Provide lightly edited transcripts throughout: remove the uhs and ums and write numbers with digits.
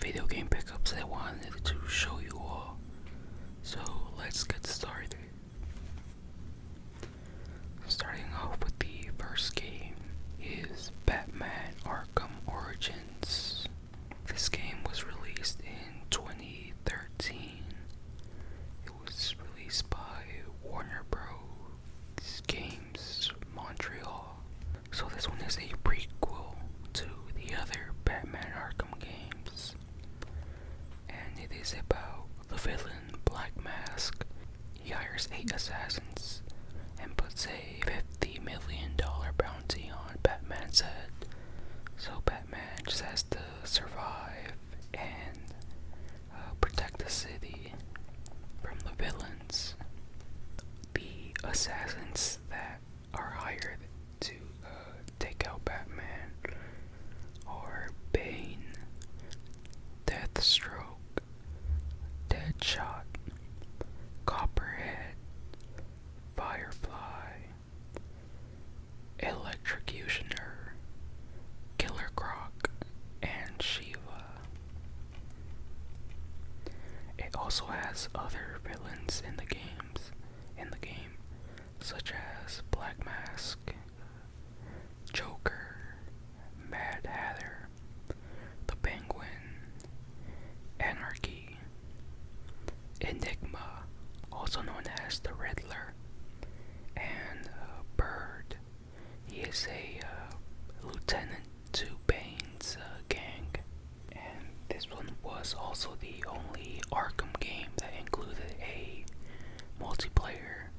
video game pickups I wanted to show you all. So let's get started. Starting off with the first game is Batman Arkham Origins. This game was released in 2013. It was released by Warner Bros. Games Montreal. So this one is a prequel to the other Batman Arkham games. And it is about the villain Black Mask. He hires 8 assassins and puts a $50 million bounty on Batman's head. So Batman just has to survive and protect the city from the villains. The assassins that are hired to take out Batman are Bane, Deathstroke, Deadshot, Copperhead, Firefly, Electrocutioner, Killer Croc, and Shiva. It also has other villains in the game, such as Black Mask, Joker, Mad Hatter, the Penguin, Anarchy, Enigma, also known as the Riddler, and Bird. He is a lieutenant to Bane's gang. And this one was also the only Arkham game that included a multiplayer,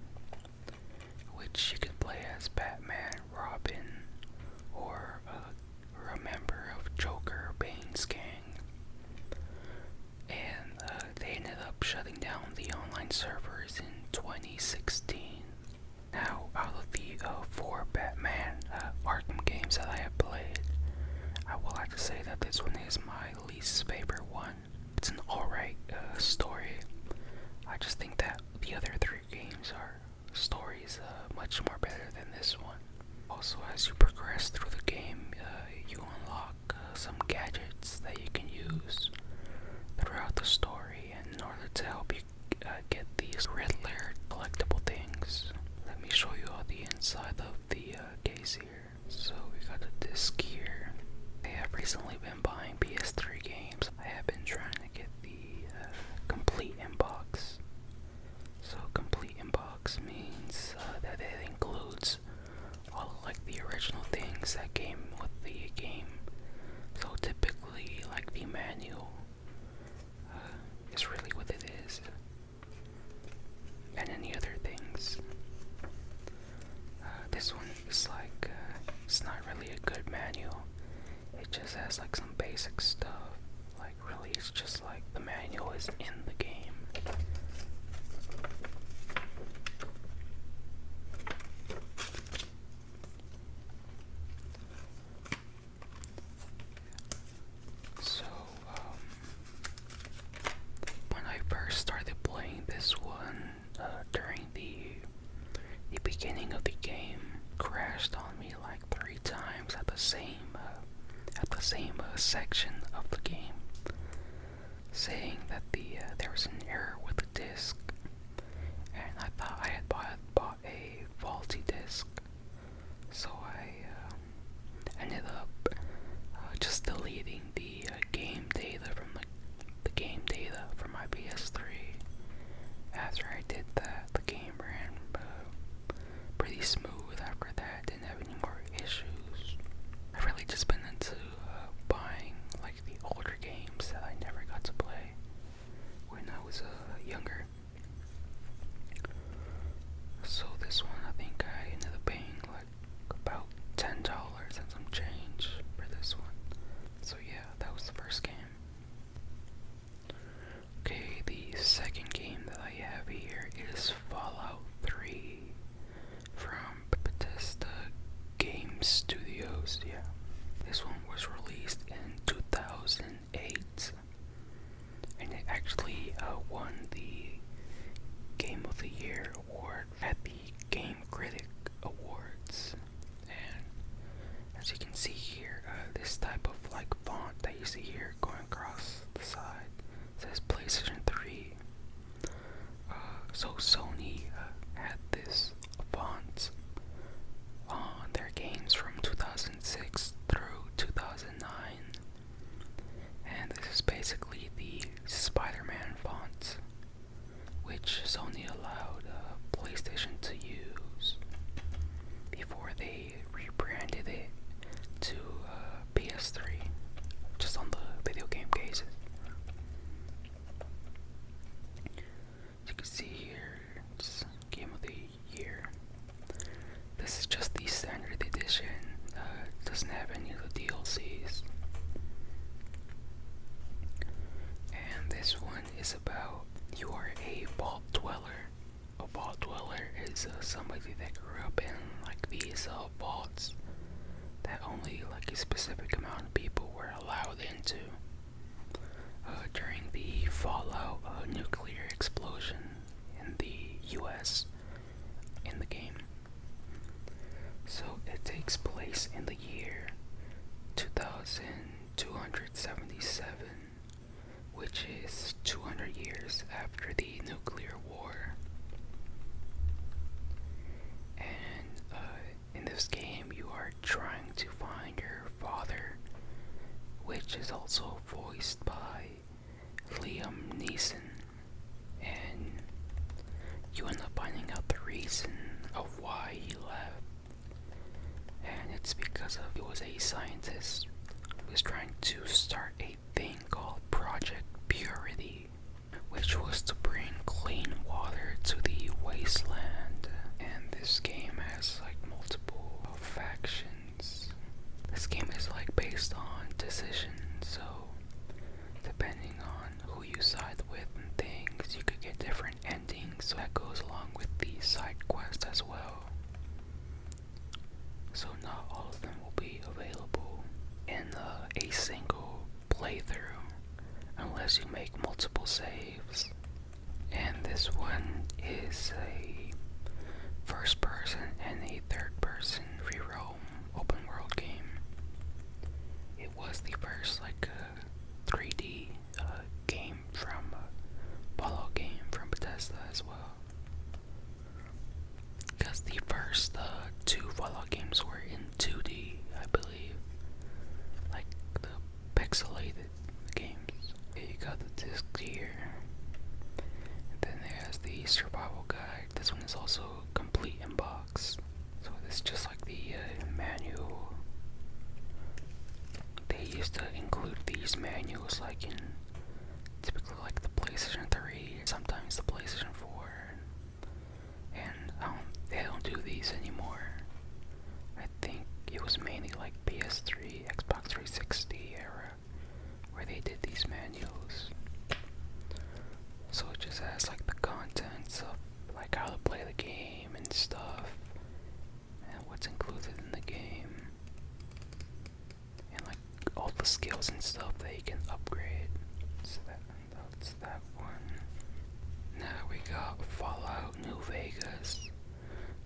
which you could play as Batman, Robin, or a member of Joker or Bane's gang. And they ended up shutting down the online servers in 2016. Now, out of the 4 Batman Arkham games that I have played, I will have to say that this one is my least favorite one. It's an alright story. I just think that the other 3 games are stories much more better than this one. Also, as you progress through the game, you unlock some gadgets that you can use throughout the story in order to help you get these Riddler collectible things. Let me show you all the inside of the case here. So we got a disc here. I have recently been buying PS3 games. I have been trying to get the complete inbox. So complete inbox means that it includes all of like the original things that came with the game. So typically like the manual is really what it is, and any other things. This one is like it's not really a good manual. It just has like some basic stuff. Like really it's just like the manual is in the game. So when I first started playing this one during the beginning of the game, crashed on me like 3 times at the same section of the game, saying that there was an error with the disc, and I thought I had bought a faulty disc. So I ended up just deleting the game data from the game data from my PS3. After I did that, the game ran pretty smooth after that. Didn't have any more issues. I've really just been into buying like the older games that I never got to play when I was younger. So this one, I think I ended up paying like about $10 and some change for this one. So yeah, that was the first game. Okay, the second game that I have here is Fallout 3 from Bethesda Game Studios. Yeah, this one was released in 2008, and it actually won the Game of the Year award at the Game Critic Awards. And as you can see here, this type of like font that you see here going across the side. It says PlayStation 3. So Sony had this font on their games from 2006 through 2009, and this is basically the Spider-Man font, which Sony allowed PlayStation to use before they rebranded it to PS3, just on the video game cases. As you can see here, it's Game of the Year. This is just the standard edition. It doesn't have any of the DLCs. And this one is about you are a vault dweller. A vault dweller is somebody that grew up in like these vaults that only like a specific amount of people were allowed into during the Fallout nuclear explosion in the US in the game. So it takes place in the year 2277, which is 200 years after the nuclear war. And in this game you are trying to find your father, which is also voiced by Liam Neeson, and you end up finding out the reason of why he left. And it's because he was a scientist who was trying to start a thing called Project Purity, which was to bring clean water to the wasteland. And this game has like multiple factions. This game is like based on decisions, so depending on who you side with and things, you could get different endings. So that goes along with the side quest as well. So not all of them will be available in a single playthrough unless you make multiple saves. And this one is a first person and a third person free roam open world game. It was the first like 3D game from Fallout game from Bethesda as well. Because the first two Fallout games were in 2D, I believe. Like the pixelated games. Okay, you got the disc here. And then it has the survival guide. This one is also complete in box. So this is just like the manual. They used to include these manuals like in typically like the PlayStation 3, sometimes the PlayStation 4. And they don't do these anymore. I think it was mainly like PS3, Xbox 360 era where they did these manuals. So it just has like the contents of like how to play the game and stuff, and what's included in the game, and like all the skills and stuff that you can upgrade. So that's that one. Now we got Fallout New Vegas,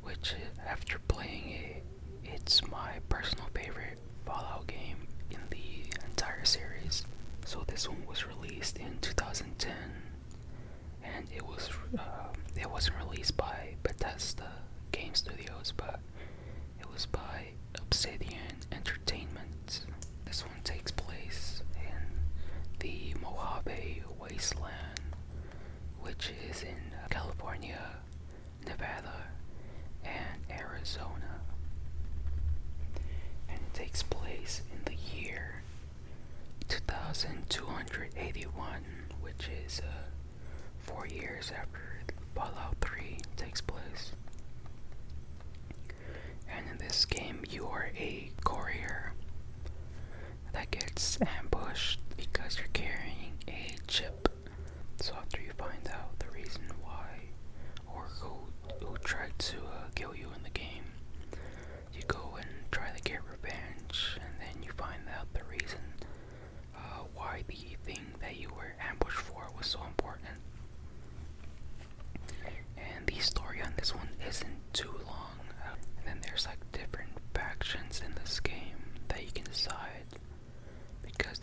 which after playing it, it's my personal favorite Fallout game in the entire series. So this one was released in 2010, and it wasn't released by Bethesda Game Studios, but it was by Obsidian Entertainment. This one takes place in the Mojave Wasteland, which is in California, Nevada, and Arizona. And it takes place in the year 2281, which is 4 years after Fallout 3 takes place. And in this game, you are a courier that gets ambushed because you're carrying a chip. So after you find out the reason why, or who tried to kill you in the game, you go and try to get revenge, and then you find out the reason why the thing that you were ambushed for was so important. And the story on this one isn't too long. And then there's like different factions in this game that you can decide, because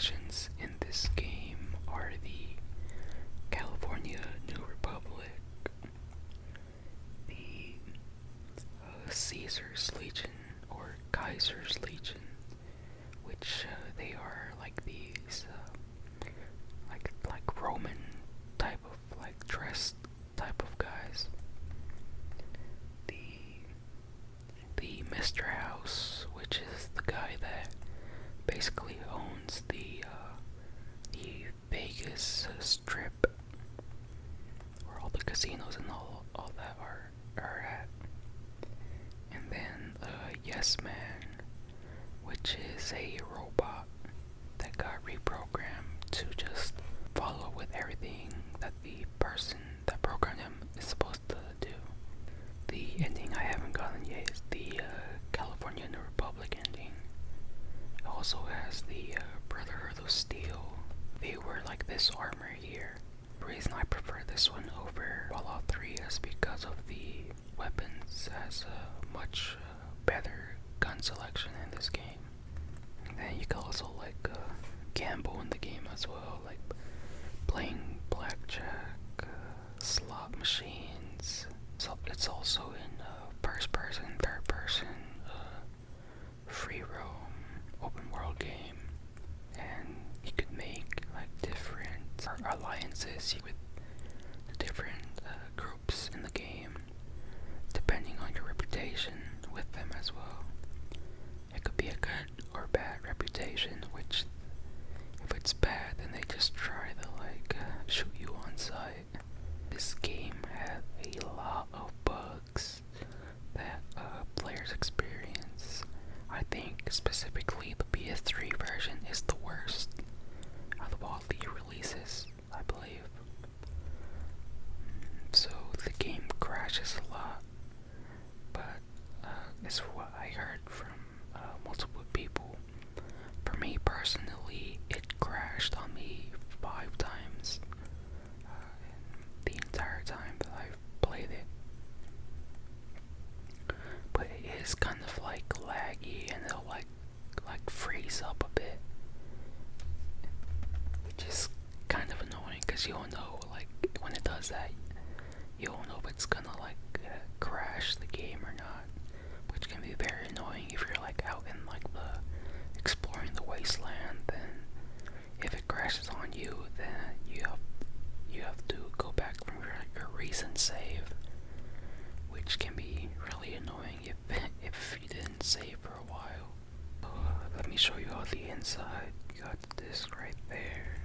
factions in this game are the California New Republic, the Caesar's Legion or Kaiser's Legion, which they are like these like Roman type of like dressed type of guys. The Mr. House, which is the guy that basically owns the Vegas Strip, where all the casinos and all that are at. And then Yes Man, which is a robot that got reprogrammed to just follow with everything that the person that programmed him is supposed to do. The ending I haven't gotten yet is the California New Republic ending. It also has the Brotherhood of Steel. They were like this armor here. The reason I prefer this one over Fallout 3 is because of the weapons. Has a much better gun selection in this game. And then you can also like gamble in the game as well, like playing blackjack, slot machines. So it's also in first person, third person, free roam, open world game, and you could make like different alliances with the different groups in the game, depending on your reputation with them as well. It could be a good or bad reputation, which if it's bad, then they just try to like shoot you on sight. This game had a lot of bugs that players experience. I think specifically the PS3 version is the worst out of all the releases, I believe. So the game crashes a lot, but it's what I heard from multiple people. For me personally, it crashed on me 5 times the entire time that I've played it. But it is kind of like laggy, and it'll like freeze up a bit, which is kind of annoying because you don't know, like when it does that, you don't know if it's gonna like crash the game or not, which can be very annoying if you're like out in like the exploring the wasteland. Then if it crashes on you, then you have to go back from your recent save, which can be really annoying if you didn't save for a while. Let me show you all the inside. You got the disc right there,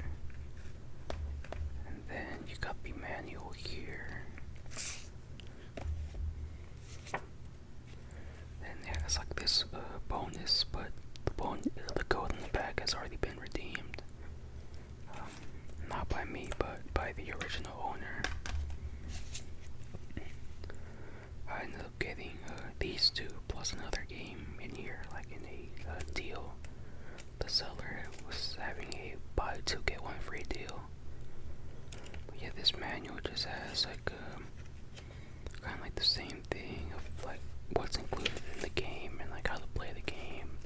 and then you got the manual here. Then it has like this bonus, but the code in the back has already been redeemed. Not by me, but by the original owner. I ended up getting these two plus another game in here, like in a deal. The seller was having a buy 2 get 1 free deal. But yeah, this manual just has like kind of like the same thing of like what's included in the game and like how to play the game,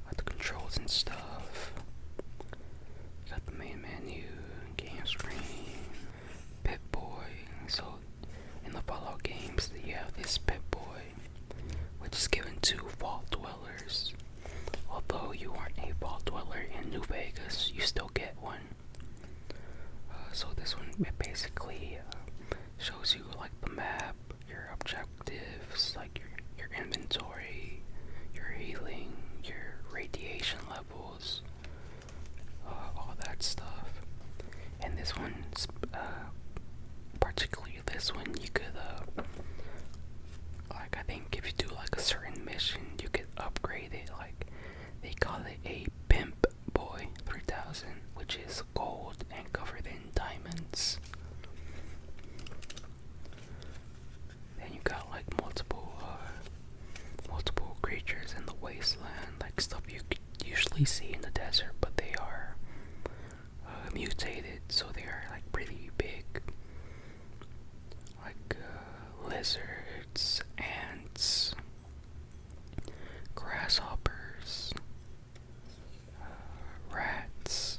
like the controls and stuff. You got the main menu, game screen, Pip-Boy. So in the Fallout games, you have this Pip-Boy, which is given to Vault Dwellers. Although you aren't a Vault Dweller in New Vegas, you still get one. So this one, it basically shows you like the map, your objectives, like your inventory, your healing, your radiation levels, all that stuff. And this one, particularly this one, you could like I think if you do like a certain mission, you could upgrade it. Like they call it a Pimp Boy 3000, which is gold and covered in diamonds. Then you got like multiple creatures in the wasteland, like stuff you could usually see in the desert, but they are mutated, so they are like pretty big, like lizards, ants, grasshoppers, rats,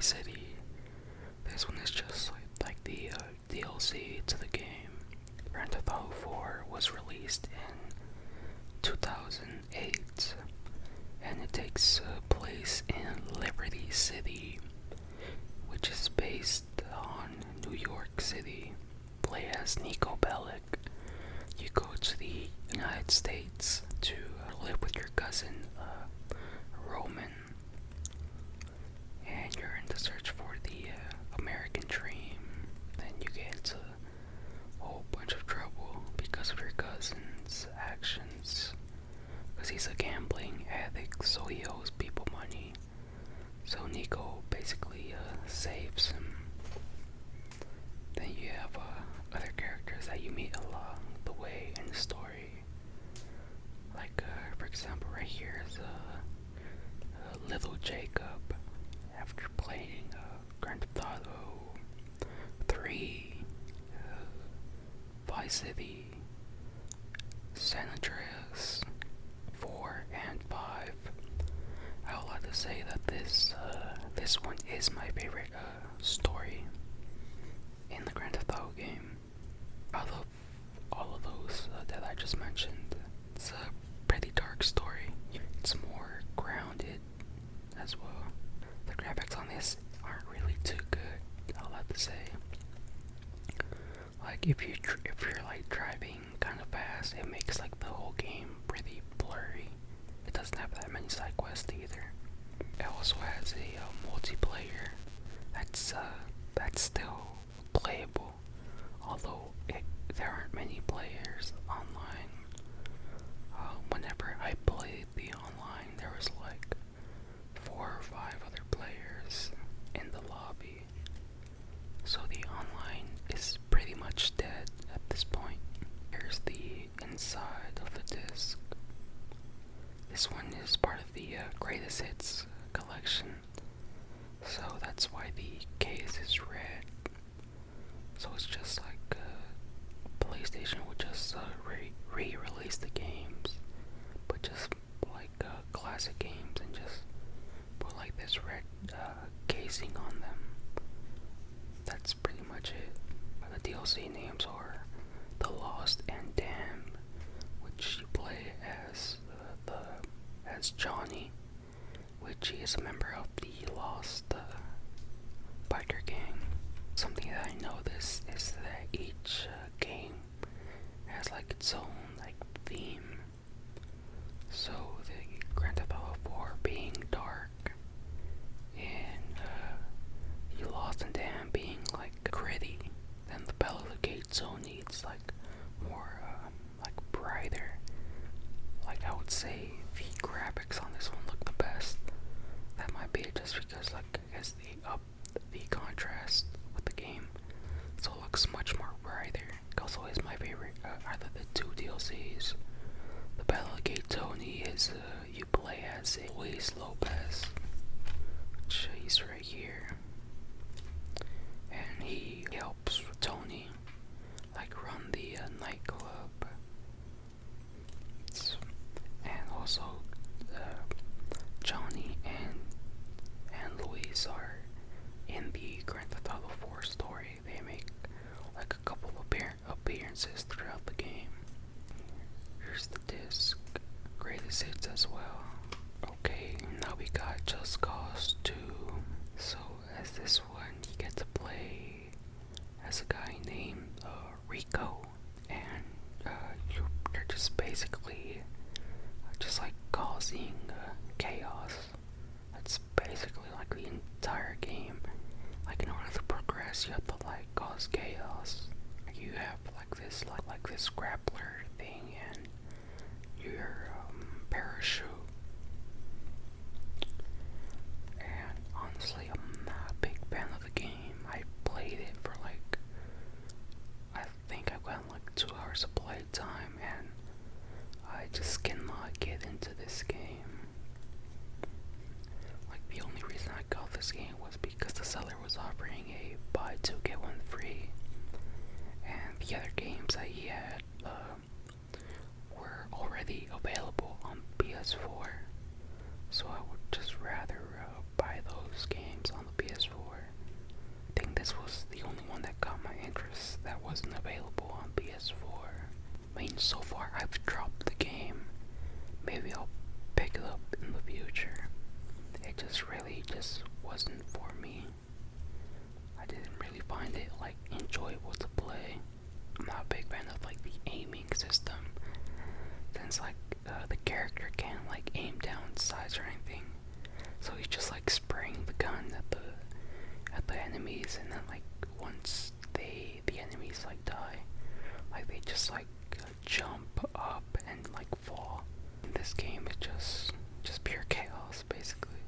City. This one is just like the DLC to the game. Grand Theft Auto 4 was released in 2008, and it takes place in Liberty City, which is based on New York City. Play as Nico Bellic. You go to the United States to live with your cousin, Roman, and you're in the search for the American dream. Then you get into a whole bunch of trouble because of your cousin's actions. Because he's a gambling addict, so he owes people money. So Nico basically saves him. Then you have other characters that you meet along the way in the story. Like, for example, right here is little Jacob. After playing Grand Theft Auto 3, Vice City, San Andreas, 4, and 5, I would like to say that this one is my favorite story in the Grand Theft Auto game. I love all of those that I just mentioned. It's a pretty dark story. It's more grounded as well. The graphics on this aren't really too good, I'll have to say. Like if you're like driving kind of fast, it makes like the whole game pretty blurry. It doesn't have that many side quests either. It also has a multiplayer that's still playable, although there aren't many players online. Whenever I played the online, there was like 4 or 5 other players in the lobby. So the online is pretty much dead at this point. Here's the inside of the disc. This one is part of the greatest hits collection, so that's why the case is red. So it's just like PlayStation would just re-release the games, but just like classic games, and just put like this red casing on them. That's pretty much it. The DLC names are The Lost and Damned, which you play as as Johnny, which he is a member of the Lost biker gang. Something that I noticed is that each game has like its own like theme. So the Grand Theft Auto 4 being dark, and You Lost and Damned being like gritty. Then the Battle of the Gate Zone needs like more like brighter. Like I would say the graphics on this one look the best. That might be just because like I guess the contrast with the game, so it looks much more brighter. It also is my favorite out of the 2 DLCs. The Battle of Gate Tony is you play as Luis Lopez, which he's right here, and he helps Tony like run the nightclub. And also Johnny and Luis are in the Grand Theft Auto 4 story. They make like a couple of appearances throughout the game. Here's the disc, greatest hits as well. Okay, now we got Just Cause 2. So as this one, you get to play as a guy named Rico, and you're just basically just like causing chaos. That's basically like the entire game. Like in order to progress, you have to like cause chaos. You have like this grappler thing and your parachute. And honestly, I'm not a big fan of the game. I played it for like, I think I got like 2 hours of play time, and I just cannot get into this game. Like the only reason I got this game was because the seller was offering a buy 2 get 1 free, and the other games that he had were already available on PS4, so I would just rather buy those games on the PS4. this was the only one that got my interest that wasn't available on PS4. I mean, so far I've dropped the game. Maybe I'll pick it up in the future. It just really wasn't for me. I didn't really find it like enjoyable to play. I'm not a big fan of like the aiming system, since like the character can't like aim down sights or anything. So he's just like spraying the gun at the enemies, and then like once the enemies like die, like they just like jump up and like fall. In this game, it's just pure chaos basically.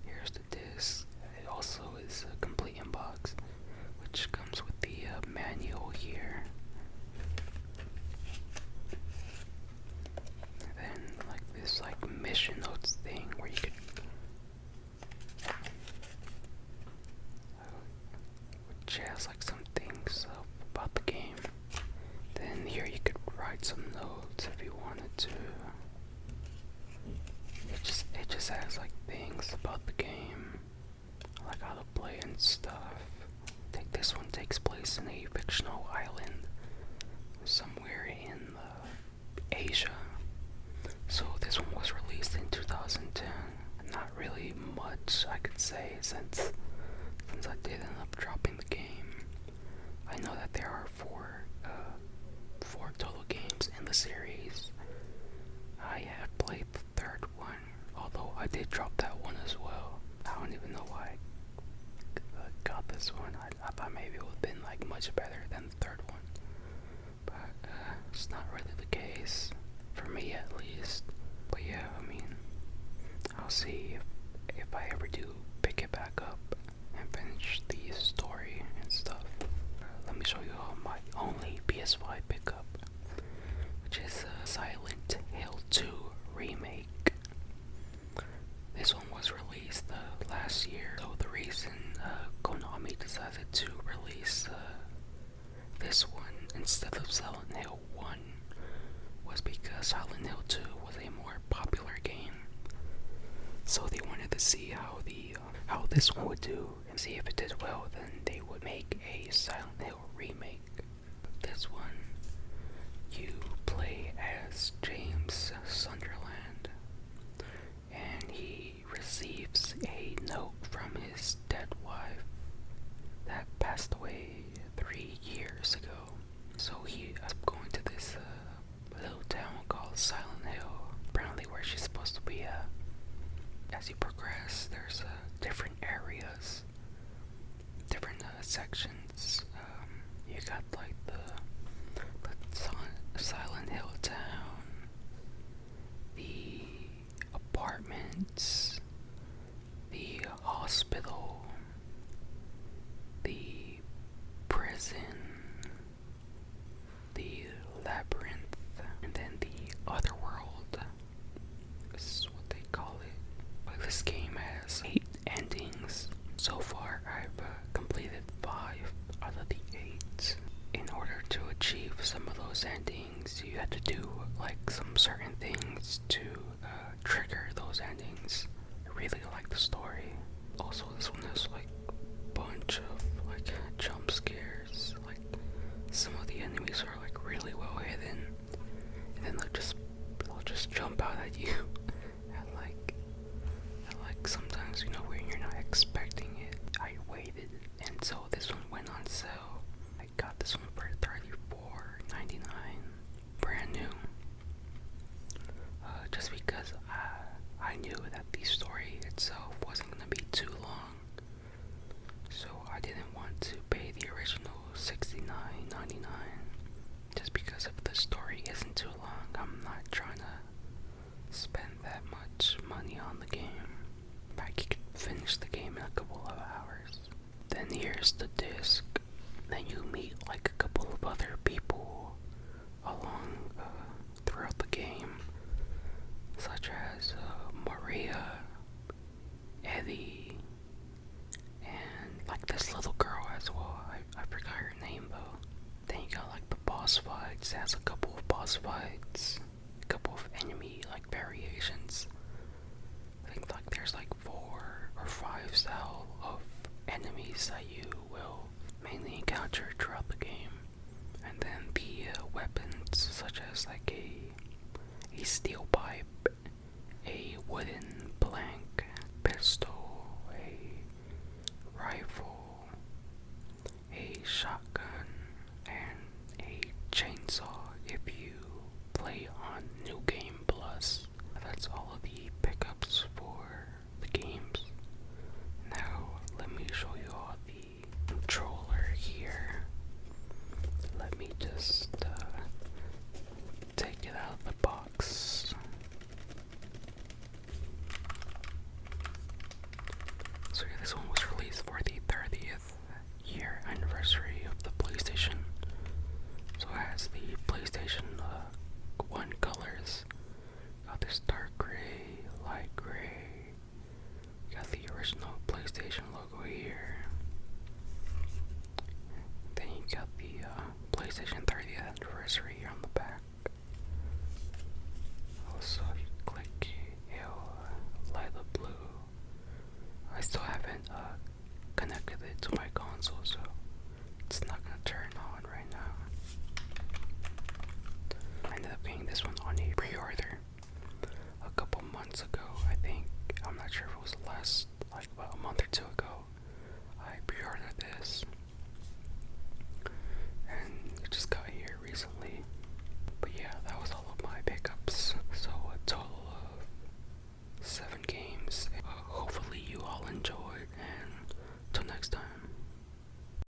Here's the disc. It also is a complete inbox, which comes with the manual here. And then like this like mission notes thing where you could which has like some things about the game. Then here you could write some notes if you wanted to. It just has like things about the game, like how to play and stuff. I think this one takes place in a fictional island somewhere in Asia. So this one was released in 2010. Not really much I could say since I did end up dropping the game. I know that there are four total games in the series. I have played the third one, although I did drop that one as well. I don't even know why I got this one. I thought maybe it would have been like much better than the third one, but it's not really the case for me at least. But yeah, I mean, I'll see if I ever do pick it back up and finish the story and stuff. Let me show you my only PS5 pickup, which is Silent Hill 2 Remake. This one was released last year, so the reason Konami decided to release this one instead of Silent Hill 1 was because Silent Hill 2 was a more popular game. So they wanted to see how this one would do, and see if it did well, then they would make a Silent Hill remake. This one, you play as James Sunderland, and he receives a note from his dead wife that passed away 3 years ago. So he is going to this little town called Silent Hill, apparently where she's supposed to be at. As you progress, there's different areas, different sections. You got like the Silent Hill town, the apartments, the hospital, the prison, the labyrinth, and then the other world. This is what they call it. But this game has 8 endings. So far, I've completed 5 out of the 8. In order to achieve some of those endings, you have to do like some certain things to trigger those endings. I really like the story. Also, this one has like a bunch of like jump scares. Like some of the enemies are like really well hidden, and then they'll just jump out at you. And sometimes, when you're not expecting it. I waited, and so this one went on sale. I got this one for $34.99, brand new. Just because I knew that the story itself wasn't gonna be too long, so I didn't want to pay the original $69.99. Just because if the story isn't too long, I'm not trying to spend that much money on the game. I could finish the game in a couple of hours. Then here's the disc. Then you meet like a couple of other people along throughout the game, such as Maria, Eddie, and like this little girl as well. I forgot her name though. Then you got like the boss fights. It has a couple of boss fights, a couple of enemy like variations. I think like there's like 4 or 5 style of enemies that you will mainly encounter throughout the game. And then the weapons, such as like a steel pipe, a wooden plank, pistol, a rifle, a shotgun, and a chainsaw if you play on New Game Plus. That's all of the pickups for the games. Now, let me show you all the controller here. Let me just take it out of the box. So yeah, this one was released for the 30th year anniversary of the PlayStation. So it has the PlayStation 1 colors. Got this dark gray, light gray. Got the original PlayStation logo here. Then you got the PlayStation 30th anniversary here on the back. Also, if you click, it'll light up blue. I still haven't connected it to my console, so it's not gonna turn on right now. I ended up getting this one on a pre-order a couple months ago.